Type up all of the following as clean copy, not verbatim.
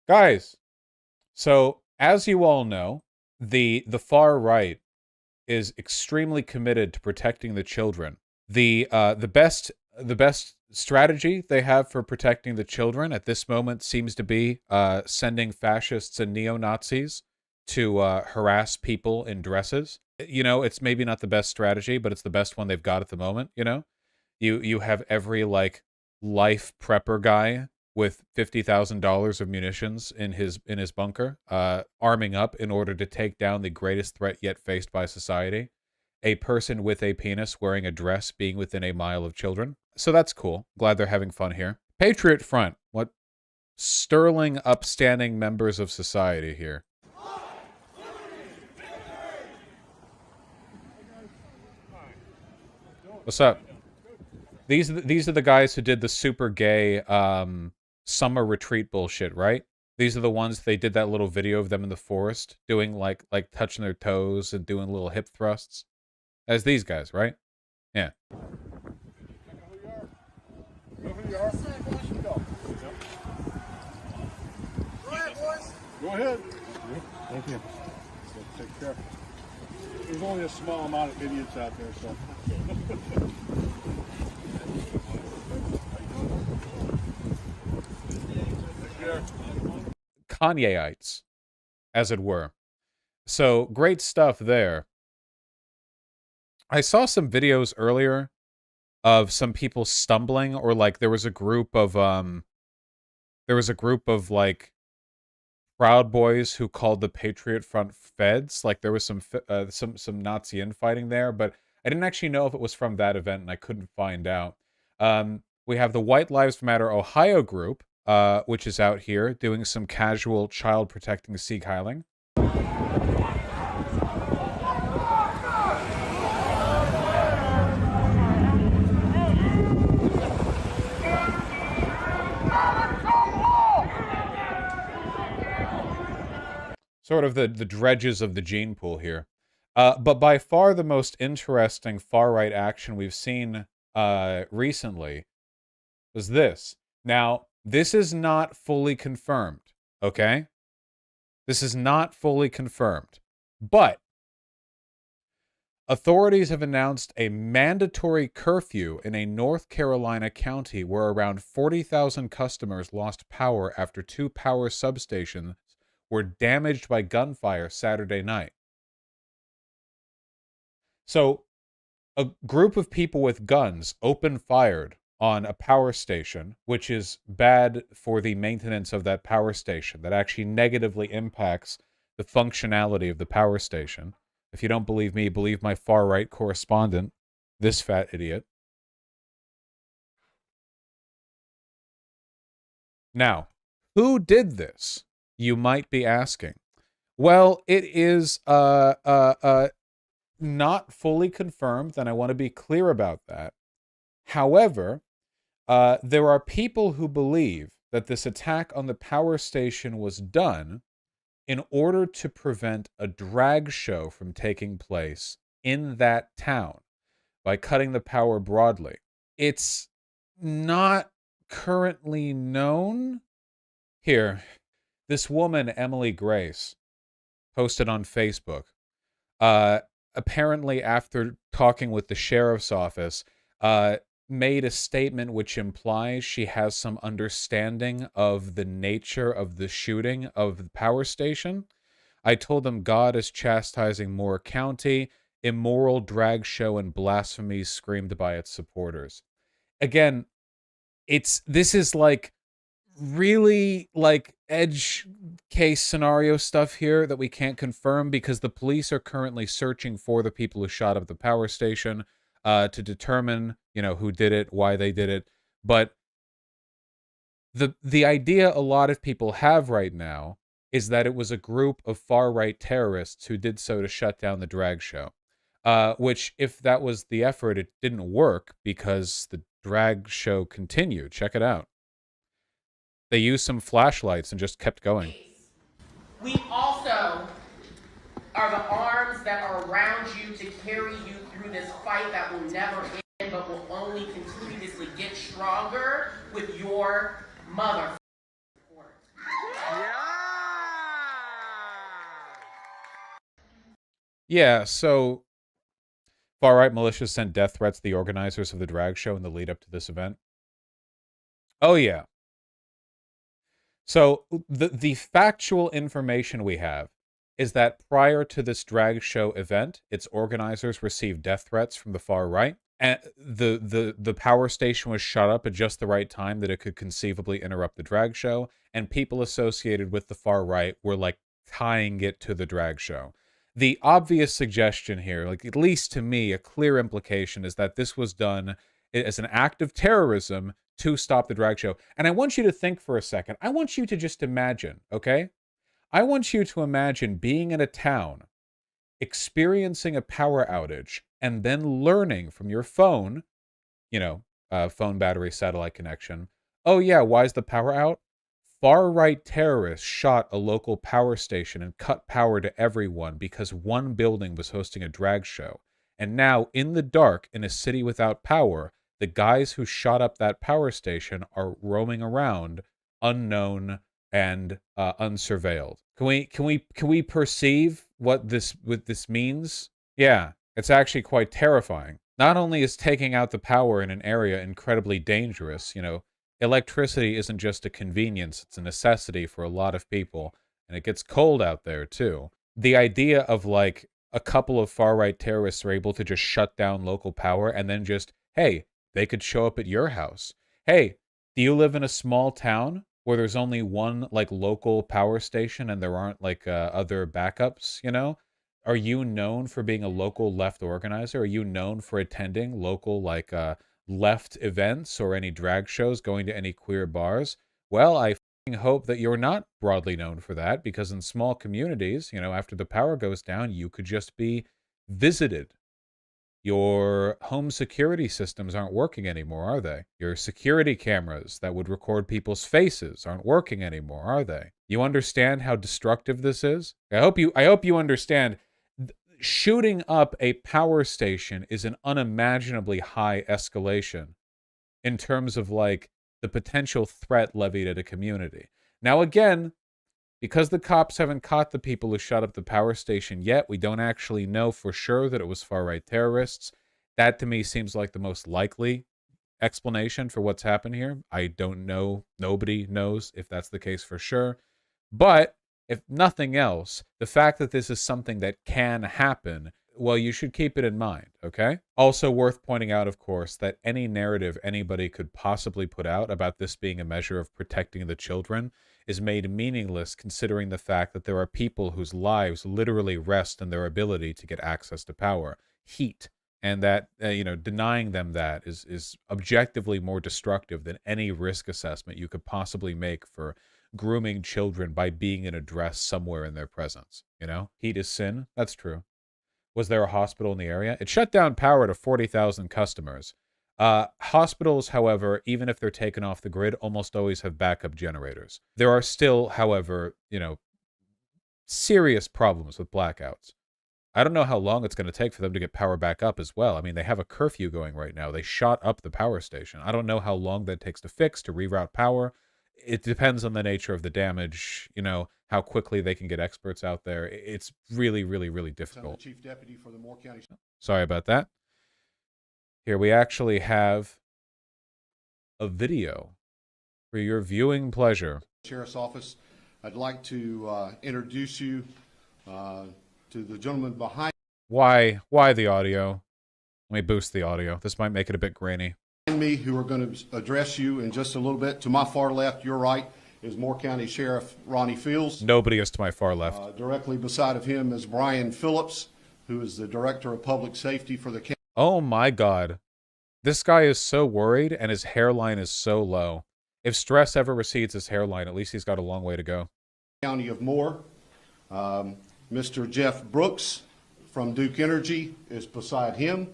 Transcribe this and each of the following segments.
Guys, so as you all know, the far right is extremely committed to protecting the children. The best strategy they have for protecting the children at this moment seems to be sending fascists and neo-Nazis to harass people in dresses. You know, it's maybe not the best strategy, but it's the best one they've got at the moment, you know? You have every like life prepper guy with $50,000 of munitions in his bunker, arming up in order to take down the greatest threat yet faced by society, a person with a penis wearing a dress being within a mile of children. So that's cool. Glad they're having fun here. Patriot Front. What sterling, upstanding members of society here. What's up? These are the guys who did the super gay summer retreat bullshit, right? These are the ones they did that little video of them in the forest doing like touching their toes and doing little hip thrusts. As these guys, right? Yeah. Go ahead, boys. Go ahead. Thank you. So take care. There's only a small amount of idiots out there, so. Kanyeites, as it were. So great stuff there. I saw some videos earlier of some people stumbling, or like there was a group of like Proud Boys who called the Patriot Front feds. Like there was some Nazi infighting there, but I didn't actually know if it was from that event, and I couldn't find out. We have the White Lives Matter Ohio group, which is out here doing some casual child protecting Sieg Heiling. Sort of the dredges of the gene pool here. But by far the most interesting far-right action we've seen recently was this. Now, this is not fully confirmed, okay? This is not fully confirmed. But authorities have announced a mandatory curfew in a North Carolina county where around 40,000 customers lost power after two power substations were damaged by gunfire Saturday night. So, a group of people with guns open fired on a power station, which is bad for the maintenance of that power station. That actually negatively impacts the functionality of the power station. If you don't believe me, believe my far-right correspondent, this fat idiot. Now, who did this? You might be asking. Well, it is not fully confirmed, and I want to be clear about that. However, there are people who believe that this attack on the power station was done in order to prevent a drag show from taking place in that town by cutting the power broadly. It's not currently known. Here, this woman, Emily Grace, posted on Facebook. Apparently, after talking with the sheriff's office, made a statement which implies she has some understanding of the nature of the shooting of the power station. I told them God is chastising Moore County, immoral drag show and blasphemies screamed by its supporters. Again, this is like really like edge case scenario stuff here that we can't confirm because the police are currently searching for the people who shot up the power station to determine, you know, who did it, why they did it. But the idea a lot of people have right now is that it was a group of far-right terrorists who did so to shut down the drag show. Which, if that was the effort, it didn't work because the drag show continued. Check it out. They used some flashlights and just kept going. We also are the arms that are around you to carry you through this fight that will never end, but will only continuously get stronger with your mother support. Yeah. Yeah, so far-right militias sent death threats to the organizers of the drag show in the lead up to this event. Oh yeah. So the factual information we have is that prior to this drag show event, its organizers received death threats from the far right. And the power station was shut up at just the right time that it could conceivably interrupt the drag show, and people associated with the far right were like tying it to the drag show. The obvious suggestion here, like at least to me, a clear implication is that this was done as an act of terrorism to stop the drag show. And I want you to think for a second. I want you to just imagine, okay? I want you to imagine being in a town, experiencing a power outage, and then learning from your phone, phone battery satellite connection. Oh yeah, why is the power out? Far-right terrorists shot a local power station and cut power to everyone because one building was hosting a drag show. And now, in the dark, in a city without power, the guys who shot up that power station are roaming around, unknown and unsurveilled. Can we perceive what this means? Yeah, it's actually quite terrifying. Not only is taking out the power in an area incredibly dangerous, electricity isn't just a convenience, it's a necessity for a lot of people, and it gets cold out there too. The idea of like a couple of far-right terrorists are able to just shut down local power and then just, hey, they could show up at your house. Hey, do you live in a small town where there's only one like local power station and there aren't like other backups, Are you known for being a local left organizer? Are you known for attending local like left events or any drag shows, going to any queer bars? Well, I hope that you're not broadly known for that, because in small communities, after the power goes down, you could just be visited. Your home security systems aren't working anymore, are they? Your security cameras that would record people's faces aren't working anymore, are they? You understand how destructive this is? I hope you understand. Shooting up a power station is an unimaginably high escalation in terms of like the potential threat levied at a community. Now again, because the cops haven't caught the people who shot up the power station yet, we don't actually know for sure that it was far-right terrorists. That to me seems like the most likely explanation for what's happened here. I don't know. Nobody knows if that's the case for sure. But if nothing else, the fact that this is something that can happen, well, you should keep it in mind, okay? Also worth pointing out, of course, that any narrative anybody could possibly put out about this being a measure of protecting the children is made meaningless, considering the fact that there are people whose lives literally rest in their ability to get access to power, heat, and that denying them that is objectively more destructive than any risk assessment you could possibly make for grooming children by being in a dress somewhere in their presence. Heat is sin. That's true. Was there a hospital in the area? It shut down power to 40,000 customers. Hospitals, however, even if they're taken off the grid, almost always have backup generators. There are still, however, serious problems with blackouts. I don't know how long it's going to take for them to get power back up as well. I mean, they have a curfew going right now. They shot up the power station. I don't know how long that takes to fix, to reroute power. It depends on the nature of the damage, how quickly they can get experts out there. It's really, really, really difficult. Chief Deputy for the Moore County. Sorry about that. Here we actually have a video for your viewing pleasure. Sheriff's Office. I'd like to introduce you to the gentleman behind Why the audio? Let me boost the audio. This might make it a bit grainy. me, who are going to address you in just a little bit. To my far left, your right, is Moore County Sheriff Ronnie Fields. Nobody is to my far left. Directly beside of him is Brian Phillips, who is the Director of Public Safety for the county. Oh my God. This guy is so worried and his hairline is so low. If stress ever recedes his hairline, at least he's got a long way to go. County of Moore. Mr. Jeff Brooks from Duke Energy is beside him.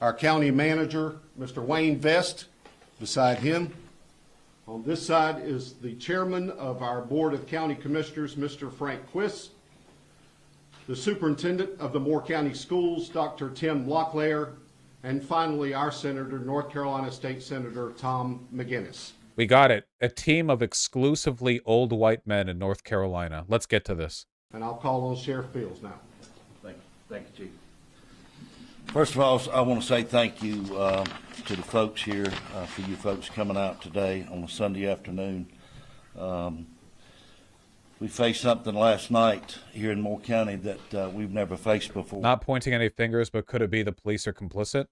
Our county manager, Mr. Wayne Vest, beside him. On this side is the chairman of our Board of County Commissioners, Mr. Frank Quist. The superintendent of the Moore County Schools, Dr. Tim Locklear. And finally, our senator, North Carolina State Senator Tom McGinnis. We got it. A team of exclusively old white men in North Carolina. Let's get to this. And I'll call on Sheriff Fields now. Thank you. Thank you, Chief. First of all, I want to say thank you to the folks here, for you folks coming out today on a Sunday afternoon. We faced something last night here in Moore County that we've never faced before. Not pointing any fingers, but could it be the police are complicit?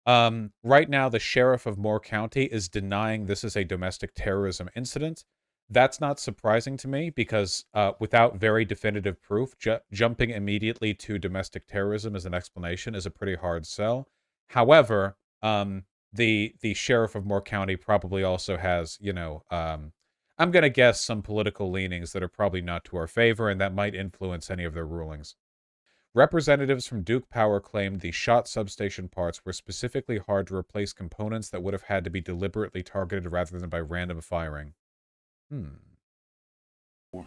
Right now, the sheriff of Moore County is denying this is a domestic terrorism incident. That's not surprising to me because without very definitive proof, jumping immediately to domestic terrorism as an explanation is a pretty hard sell. However, the sheriff of Moore County probably also has, you know, I'm going to guess some political leanings that are probably not to our favor, and that might influence any of their rulings. Representatives from Duke Power claimed the shot substation parts were specifically hard to replace components that would have had to be deliberately targeted rather than by random firing. But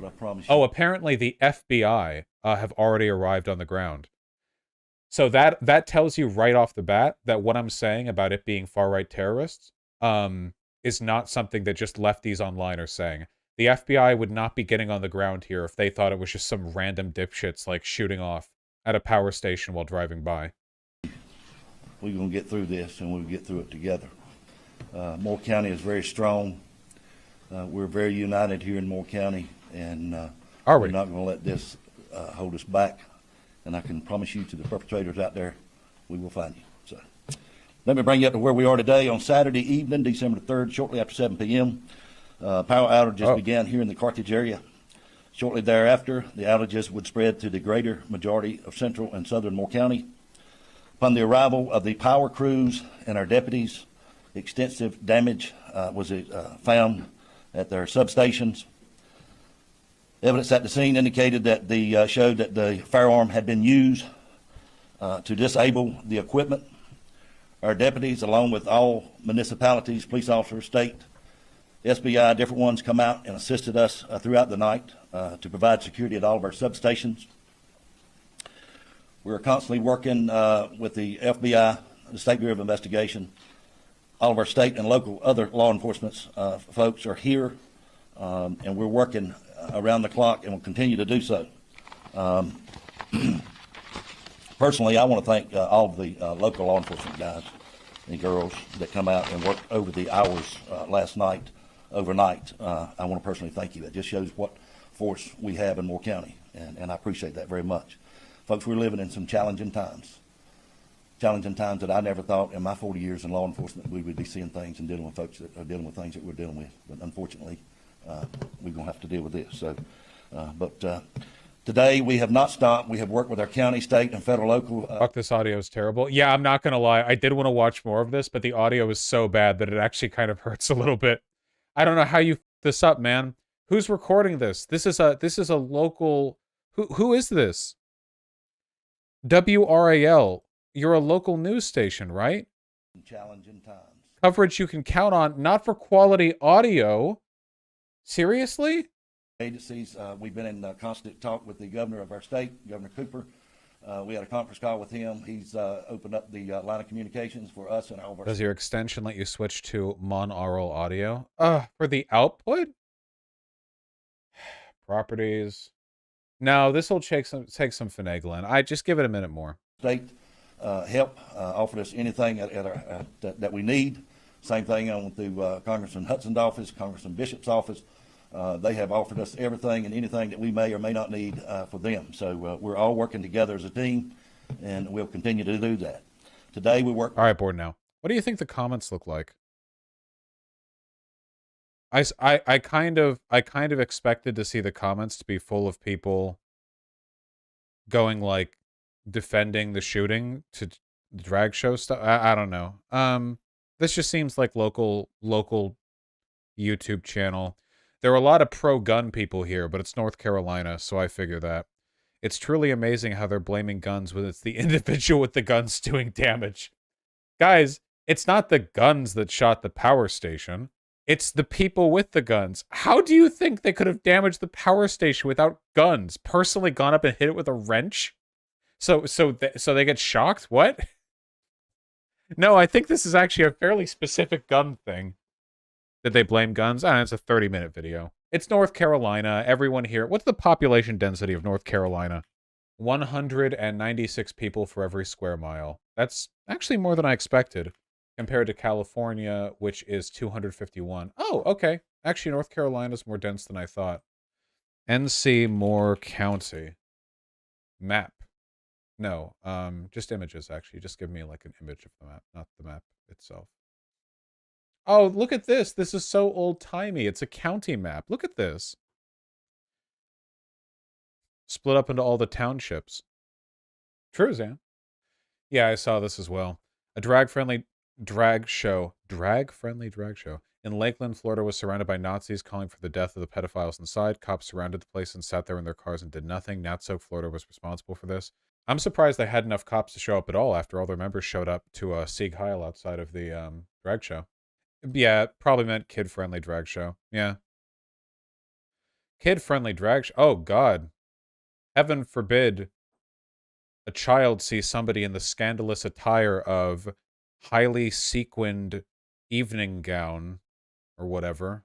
I promise you. Oh, apparently the FBI have already arrived on the ground. So that tells you right off the bat that what I'm saying about it being far-right terrorists is not something that just lefties online are saying. The FBI would not be getting on the ground here if they thought it was just some random dipshits like shooting off at a power station while driving by. We're going to get through this, and we'll get through it together. Moore County is very strong. We're very united here in Moore County, and Are we? we're not going to let this hold us back. And I can promise you to the perpetrators out there, we will find you. So, let me bring you up to where we are today on Saturday evening, December the 3rd, shortly after 7 p.m. Power outages began here in the Carthage area. Shortly thereafter, the outages would spread to the greater majority of central and southern Moore County. Upon the arrival of the power crews and our deputies, extensive damage was found at their substations. Evidence at the scene indicated that showed that the firearm had been used to disable the equipment. Our deputies, along with all municipalities, police officers, state, SBI, different ones, come out and assisted us throughout the night to provide security at all of our substations. We're constantly working with the FBI, the State Bureau of Investigation. All of our state and local other law enforcement folks are here, and we're working around the clock and will continue to do so. Personally, I want to thank all of the local law enforcement guys and girls that come out and work over the hours last night, overnight. I want to personally thank you. It just shows what force we have in Moore County, and I appreciate that very much. Folks, we're living in some challenging times that I never thought in my 40 years in law enforcement we would be seeing things and dealing with folks that are dealing with things that we're dealing with. But unfortunately, we're going to have to deal with this. So, today we have not stopped. We have worked with our county, state, and federal, local. Fuck, this audio is terrible. Yeah, I'm not gonna lie. I did want to watch more of this, but the audio is so bad that it actually kind of hurts a little bit. I don't know how you f this up, man. Who's recording this? This is a local. Who is this? WRAL. You're a local news station, right? Challenging times. Coverage you can count on, not for quality audio. Seriously? Agencies, we've been in constant talk with the governor of our state, Governor Cooper. We had a conference call with him. He's opened up the line of communications for us and all of our. Does your extension let you switch to monaural audio? For the output? Properties. No, this will take some finagling. I just give it a minute more. State help offered us anything that we need. Same thing on through Congressman Hudson's office, Congressman Bishop's office. They have offered us everything and anything that we may or may not need for them. So we're all working together as a team, and we'll continue to do that. Today we work. All right, board now. What do you think the comments look like? I kind of expected to see the comments to be full of people going like defending the shooting to the drag show stuff. I don't know. This just seems like local YouTube channel. There are a lot of pro-gun people here, but it's North Carolina, so I figure that. It's truly amazing how they're blaming guns when it's the individual with the guns doing damage. Guys, it's not the guns that shot the power station. It's the people with the guns. How do you think they could have damaged the power station without guns? Personally gone up and hit it with a wrench? So they get shocked? What? No, I think this is actually a fairly specific gun thing. Did they blame guns? It's a 30-minute video. It's North Carolina. Everyone here. What's the population density of North Carolina? 196 people for every square mile. That's actually more than I expected compared to California, which is 251. Oh, okay. Actually, North Carolina's more dense than I thought. NC Moore County. Map. No, just images, actually. Just give me, like, an image of the map, not the map itself. Oh, look at this. This is so old-timey. It's a county map. Look at this. Split up into all the townships. True, Zan. Yeah, I saw this as well. A drag-friendly drag show. Drag-friendly drag show. In Lakeland, Florida was surrounded by Nazis calling for the death of the pedophiles inside. Cops surrounded the place and sat there in their cars and did nothing. Natsoak, Florida was responsible for this. I'm surprised they had enough cops to show up at all after all their members showed up to Sieg Heil outside of the drag show. Yeah, it probably meant kid-friendly drag show. Yeah. Kid-friendly drag show. Oh, God. Heaven forbid a child see somebody in the scandalous attire of highly sequined evening gown or whatever.